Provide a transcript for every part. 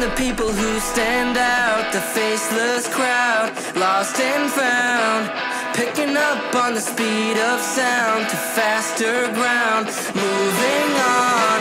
find the people who stand out, the faceless crowd, lost and found, picking up on the speed of sound to faster ground, moving on.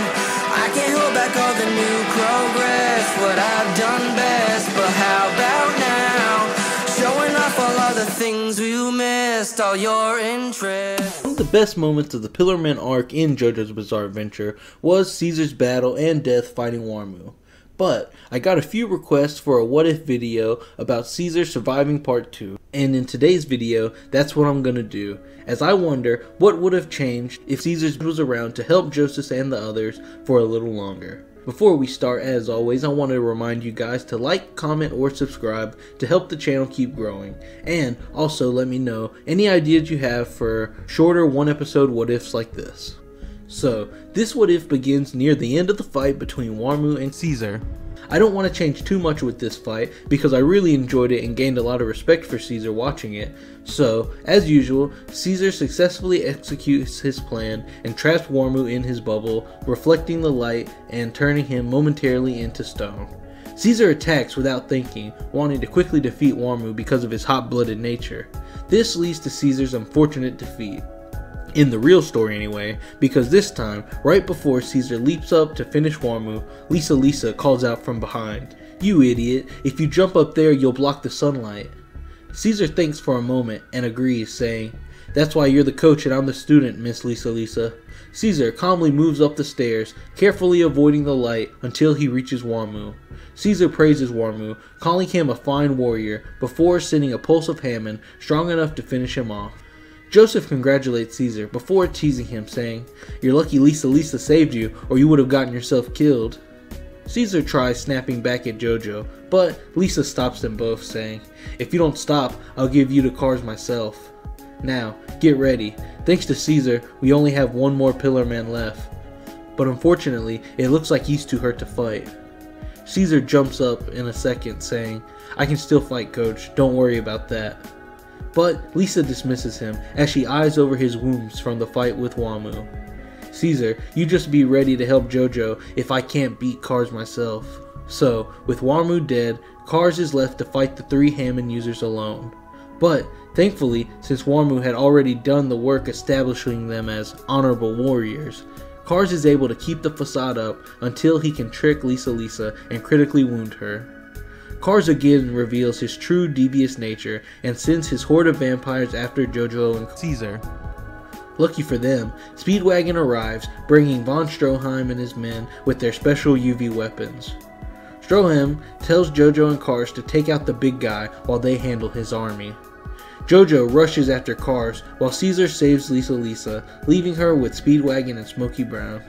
I can't hold back all the new progress, what I've done best, but how about now? Showing off all of the things we missed, all your interest. One of the best moments of the Pillar Man arc in JoJo's Bizarre Adventure was Caesar's battle and death fighting Warmu. But I got a few requests for a what if video about Caesar surviving part 2. And in today's video, that's what I'm gonna do, as I wonder what would have changed if Caesar was around to help JOSTARS and the others for a little longer. Before we start, as always, I want to remind you guys to like, comment, or subscribe to help the channel keep growing. And also let me know any ideas you have for shorter one-episode what-ifs like this. So, this what-if begins near the end of the fight between Warmu and Caesar. I don't want to change too much with this fight because I really enjoyed it and gained a lot of respect for Caesar watching it. So, as usual, Caesar successfully executes his plan and traps Warmu in his bubble, reflecting the light and turning him momentarily into stone. Caesar attacks without thinking, wanting to quickly defeat Warmu because of his hot-blooded nature. This leads to Caesar's unfortunate defeat. In the real story anyway, because this time, right before Caesar leaps up to finish Warmu, Lisa calls out from behind, "You idiot, if you jump up there you'll block the sunlight." Caesar thinks for a moment and agrees, saying, "That's why you're the coach and I'm the student, Miss Lisa." Caesar calmly moves up the stairs, carefully avoiding the light until he reaches Warmu. Caesar praises Warmu, calling him a fine warrior, before sending a pulse of Hammond strong enough to finish him off. Joseph congratulates Caesar before teasing him, saying, "You're lucky Lisa saved you, or you would have gotten yourself killed." Caesar tries snapping back at JoJo, but Lisa stops them both, saying, "If you don't stop, I'll give you the cars myself. Now, get ready. Thanks to Caesar, we only have one more Pillar Man left. But unfortunately, it looks like he's too hurt to fight." Caesar jumps up in a second, saying, "I can still fight, coach. Don't worry about that." But Lisa dismisses him as she eyes over his wounds from the fight with Warmu. "Caesar, you just be ready to help JoJo if I can't beat Cars myself." So, with Warmu dead, Cars is left to fight the 3 Hammond users alone. But, thankfully, since Warmu had already done the work establishing them as honorable warriors, Cars is able to keep the facade up until he can trick Lisa and critically wound her. Cars again reveals his true devious nature and sends his horde of vampires after JoJo and Caesar. Lucky for them, Speedwagon arrives, bringing von Stroheim and his men with their special UV weapons. Stroheim tells JoJo and Cars to take out the big guy while they handle his army. JoJo rushes after Cars while Caesar saves Lisa, leaving her with Speedwagon and Smokey Brown.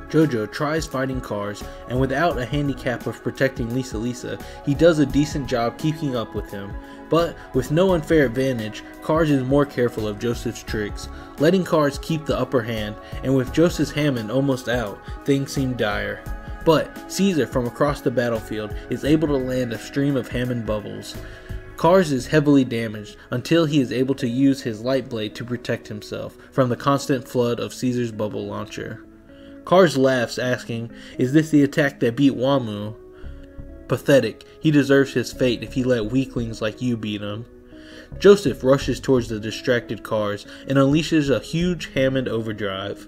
JoJo tries fighting Cars, and without a handicap of protecting Lisa, he does a decent job keeping up with him. But with no unfair advantage, Cars is more careful of Joseph's tricks, letting Cars keep the upper hand, and with Joseph's Hammond almost out, things seem dire. But Caesar from across the battlefield is able to land a stream of Hammond bubbles. Cars is heavily damaged until he is able to use his light blade to protect himself from the constant flood of Caesar's bubble launcher. Cars laughs, asking, "Is this the attack that beat Warmu?" Pathetic, he deserves his fate if he let weaklings like you beat him. Joseph rushes towards the distracted Cars and unleashes a huge Hammond overdrive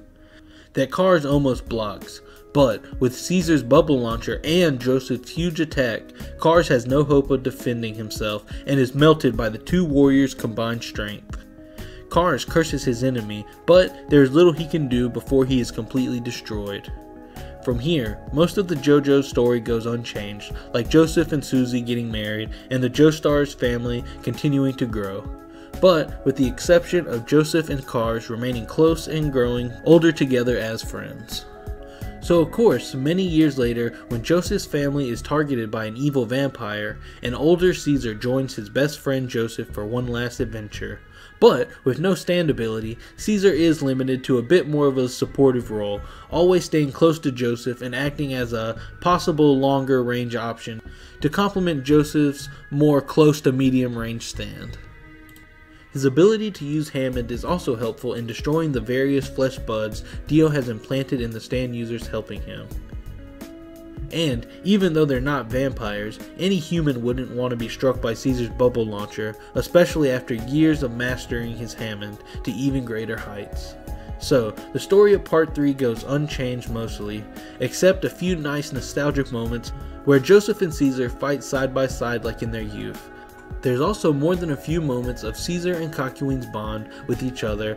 that Cars almost blocks, but with Caesar's bubble launcher and Joseph's huge attack, Cars has no hope of defending himself and is melted by the 2 warriors' combined strength. Cars curses his enemy, but there is little he can do before he is completely destroyed. From here, most of the JoJo story goes unchanged, like Joseph and Susie getting married and the JOSTARS family continuing to grow. But with the exception of Joseph and Cars remaining close and growing older together as friends. So of course, many years later, when Joseph's family is targeted by an evil vampire, an older Caesar joins his best friend Joseph for one last adventure. But with no stand ability, Caesar is limited to a bit more of a supportive role, always staying close to Joseph and acting as a possible longer range option to complement Joseph's more close to medium range stand. His ability to use Hammond is also helpful in destroying the various flesh buds Dio has implanted in the stand users helping him. And even though they're not vampires, any human wouldn't want to be struck by Caesar's bubble launcher, especially after years of mastering his Hammond to even greater heights. So, the story of part 3 goes unchanged mostly, except a few nice nostalgic moments where Joseph and Caesar fight side by side like in their youth. There's also more than a few moments of Caesar and Cockyween's bond with each other,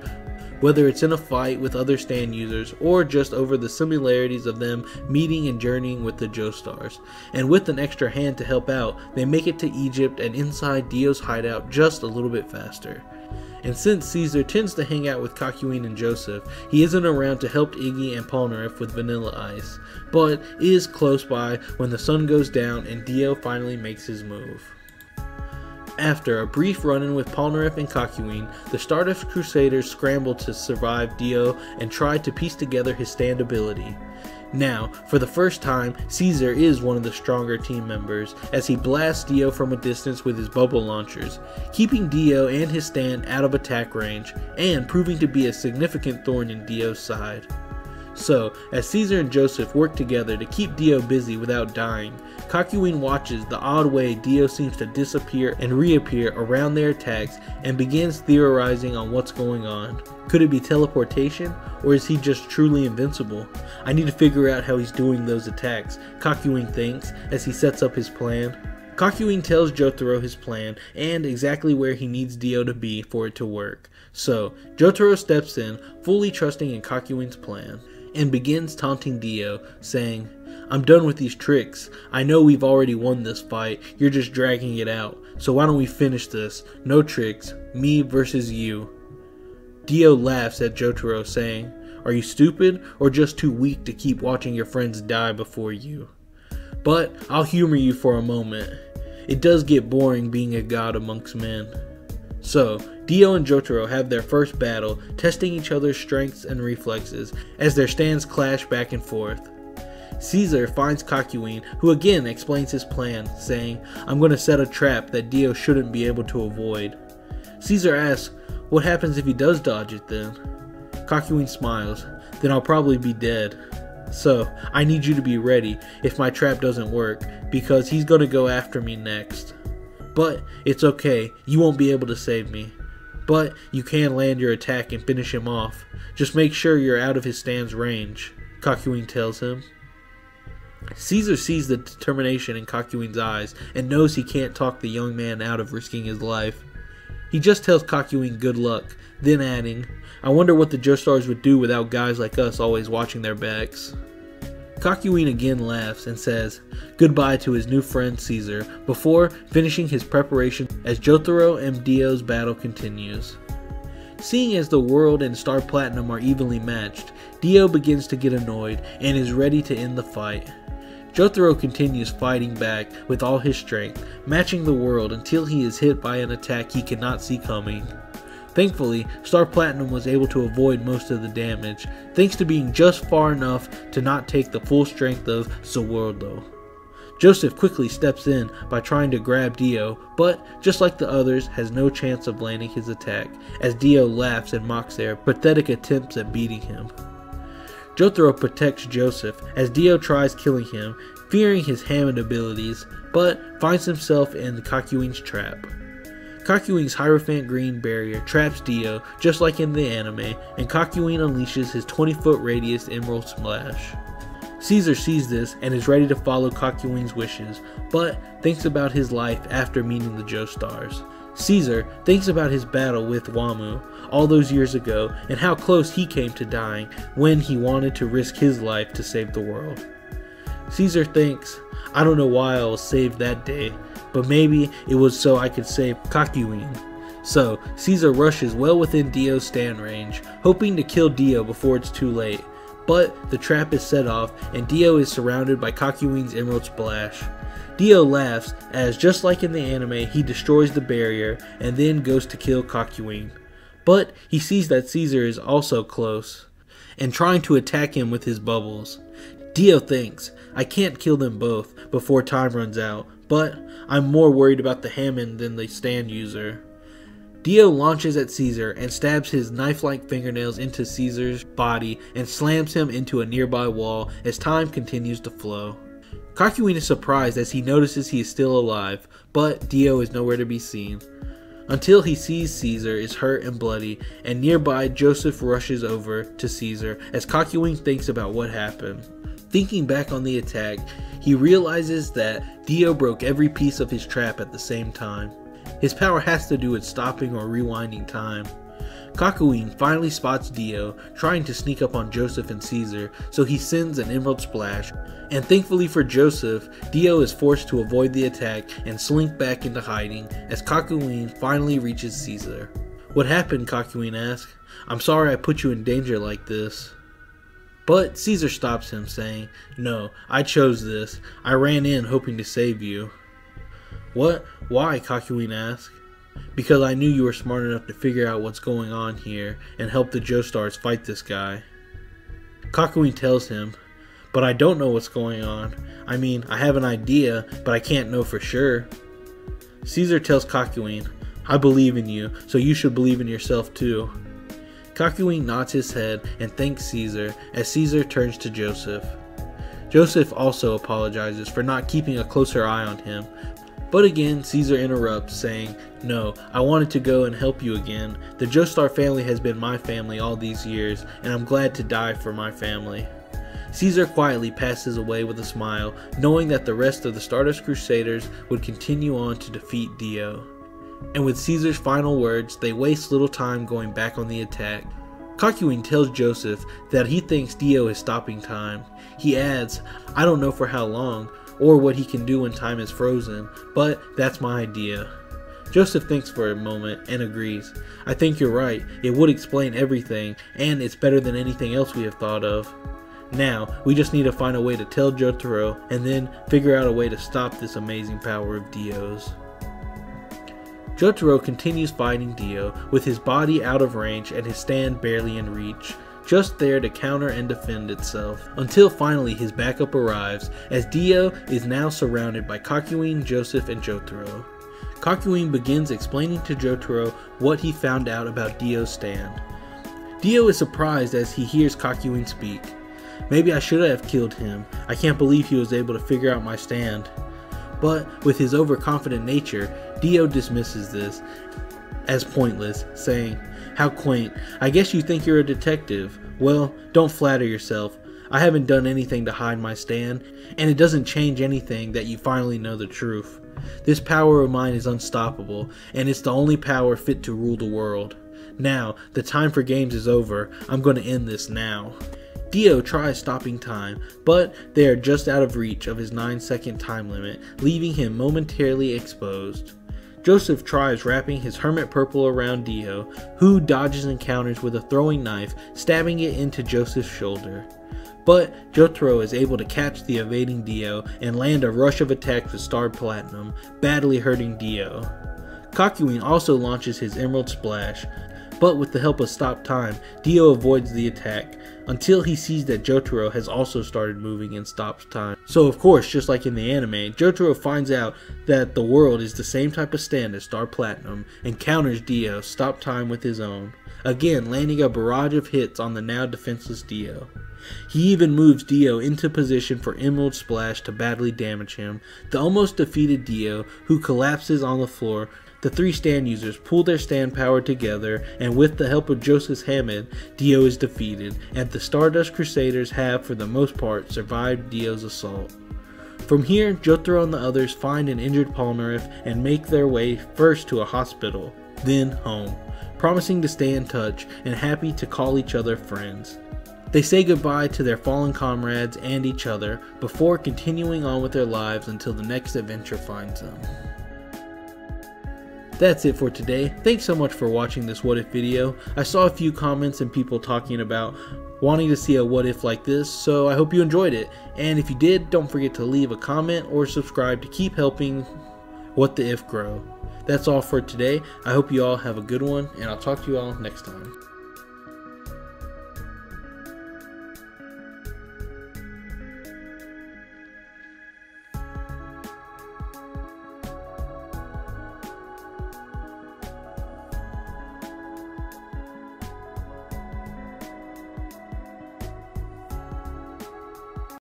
whether it's in a fight with other stand users or just over the similarities of them meeting and journeying with the JOSTARS. And with an extra hand to help out, they make it to Egypt and inside Dio's hideout just a little bit faster. And since Caesar tends to hang out with Cockyween and Joseph, he isn't around to help Iggy and Polnareff with Vanilla Ice, but is close by when the sun goes down and Dio finally makes his move. After a brief run-in with Polnareff and Cockyween, the Stardust Crusaders scramble to survive Dio and try to piece together his stand ability. Now, for the first time, Caesar is one of the stronger team members as he blasts Dio from a distance with his bubble launchers, keeping Dio and his stand out of attack range and proving to be a significant thorn in Dio's side. So, as Caesar and Joseph work together to keep Dio busy without dying, Cockyween watches the odd way Dio seems to disappear and reappear around their attacks and begins theorizing on what's going on. Could it be teleportation, or is he just truly invincible? I need to figure out how he's doing those attacks, Cockyween thinks as he sets up his plan. Cockyween tells Jotaro his plan and exactly where he needs Dio to be for it to work. So, Jotaro steps in, fully trusting in Cockyween's plan, and begins taunting Dio, saying, "I'm done with these tricks. I know we've already won this fight, you're just dragging it out. So why don't we finish this? No tricks, me versus you." Dio laughs at Jotaro, saying, "Are you stupid or just too weak to keep watching your friends die before you? But I'll humor you for a moment. It does get boring being a god amongst men." So, Dio and Jotaro have their first battle, testing each other's strengths and reflexes as their stands clash back and forth. Caesar finds Cockyween, who again explains his plan, saying, "I'm going to set a trap that Dio shouldn't be able to avoid." Caesar asks, "What happens if he does dodge it then?" Cockyween smiles, "Then I'll probably be dead. So, I need you to be ready if my trap doesn't work, because he's going to go after me next. But it's okay, you won't be able to save me. But you can land your attack and finish him off. Just make sure you're out of his stand's range," Cockyween tells him. Caesar sees the determination in Cockyween's eyes and knows he can't talk the young man out of risking his life. He just tells Cockyween good luck, then adding, "I wonder what the JOSTARS would do without guys like us always watching their backs." Cockyween again laughs and says goodbye to his new friend Caesar before finishing his preparation as Jotaro and Dio's battle continues. Seeing as the World and Star Platinum are evenly matched, Dio begins to get annoyed and is ready to end the fight. Jotaro continues fighting back with all his strength, matching the World until he is hit by an attack he cannot see coming. Thankfully, Star Platinum was able to avoid most of the damage, thanks to being just far enough to not take the full strength of Swordo. Joseph quickly steps in by trying to grab Dio, but, just like the others, has no chance of landing his attack, as Dio laughs and mocks their pathetic attempts at beating him. Jotaro protects Joseph as Dio tries killing him, fearing his Hammond abilities, but finds himself in Cockyween's trap. Cockyween's Hierophant Green barrier traps Dio, just like in the anime, and Cockyween unleashes his 20-foot radius Emerald Splash. Caesar sees this and is ready to follow Cockyween's wishes, but thinks about his life after meeting the JOSTARS. Caesar thinks about his battle with Wamu all those years ago and how close he came to dying when he wanted to risk his life to save the world. Caesar thinks, "I don't know why I was saved that day, but maybe it was so I could save Cockyween." So, Caesar rushes well within Dio's stand range, hoping to kill Dio before it's too late. But the trap is set off and Dio is surrounded by Cockyween's Emerald Splash. Dio laughs as, just like in the anime, he destroys the barrier and then goes to kill Cockyween. But he sees that Caesar is also close and trying to attack him with his bubbles. Dio thinks, "I can't kill them both before time runs out, but I'm more worried about the Hammond than the stand user." Dio launches at Caesar and stabs his knife-like fingernails into Caesar's body and slams him into a nearby wall as time continues to flow. Kakyoin is surprised as he notices he is still alive, but Dio is nowhere to be seen. Until he sees Caesar is hurt and bloody, and nearby Joseph rushes over to Caesar as Kakyoin thinks about what happened. Thinking back on the attack, he realizes that Dio broke every piece of his trap at the same time. His power has to do with stopping or rewinding time. Kakyoin finally spots Dio trying to sneak up on Joseph and Caesar, so he sends an Emerald Splash, and thankfully for Joseph, Dio is forced to avoid the attack and slink back into hiding as Kakyoin finally reaches Caesar. "What happened?" Kakyoin asks. "I'm sorry I put you in danger like this." But Caesar stops him, saying, "No, I chose this. I ran in hoping to save you." "What? Why?" Kakyoin asks. "Because I knew you were smart enough to figure out what's going on here and help the JOSTARS fight this guy." Kakyoin tells him, "But I don't know what's going on. I mean, I have an idea, but I can't know for sure." Caesar tells Kakyoin, "I believe in you, so you should believe in yourself too." Kakyoin nods his head and thanks Caesar as Caesar turns to Joseph. Joseph also apologizes for not keeping a closer eye on him, but again Caesar interrupts, saying, "No, I wanted to go and help you again. The Joestar family has been my family all these years, and I'm glad to die for my family." Caesar quietly passes away with a smile, knowing that the rest of the Stardust Crusaders would continue on to defeat Dio. And with Caesar's final words, they waste little time going back on the attack. Kakyoin tells Joseph that he thinks Dio is stopping time. He adds, "I don't know for how long, or what he can do when time is frozen, but that's my idea." Joseph thinks for a moment and agrees. "I think you're right, it would explain everything, and it's better than anything else we have thought of. Now, we just need to find a way to tell Jotaro, and then figure out a way to stop this amazing power of Dio's." Jotaro continues fighting Dio, with his body out of range and his stand barely in reach, just there to counter and defend itself, until finally his backup arrives, as Dio is now surrounded by Kakyoin, Joseph, and Jotaro. Kakyoin begins explaining to Jotaro what he found out about Dio's stand. Dio is surprised as he hears Kakyoin speak. "Maybe I should have killed him. I can't believe he was able to figure out my stand." But with his overconfident nature, Dio dismisses this as pointless, saying, "How quaint. I guess you think you're a detective. Well, don't flatter yourself. I haven't done anything to hide my stand, and it doesn't change anything that you finally know the truth. This power of mine is unstoppable, and it's the only power fit to rule the world. Now, the time for games is over. I'm going to end this now." Dio tries stopping time, but they are just out of reach of his 9-second time limit, leaving him momentarily exposed. Joseph tries wrapping his hermit purple around Dio, who dodges encounters with a throwing knife, stabbing it into Joseph's shoulder. But Jotaro is able to catch the evading Dio and land a rush of attacks with Star Platinum, badly hurting Dio. Kakyoin also launches his Emerald Splash, but with the help of Stop Time, Dio avoids the attack, until he sees that Jotaro has also started moving and stops time. So of course, just like in the anime, Jotaro finds out that the world is the same type of stand as Star Platinum, and counters Dio Stop Time with his own, again landing a barrage of hits on the now defenseless Dio. He even moves Dio into position for Emerald Splash to badly damage him. The almost defeated Dio, who collapses on the floor, the three stand users pull their stand power together, and with the help of Joseph's Hammond, Dio is defeated, and the Stardust Crusaders have for the most part survived Dio's assault. From here, Jotaro and the others find an injured Polnareff and make their way first to a hospital, then home, promising to stay in touch and happy to call each other friends. They say goodbye to their fallen comrades and each other before continuing on with their lives until the next adventure finds them. That's it for today. Thanks so much for watching this what if video. I saw a few comments and people talking about wanting to see a what if like this, so I hope you enjoyed it. And if you did, don't forget to leave a comment or subscribe to keep helping What the If grow. That's all for today. I hope you all have a good one, and I'll talk to you all next time.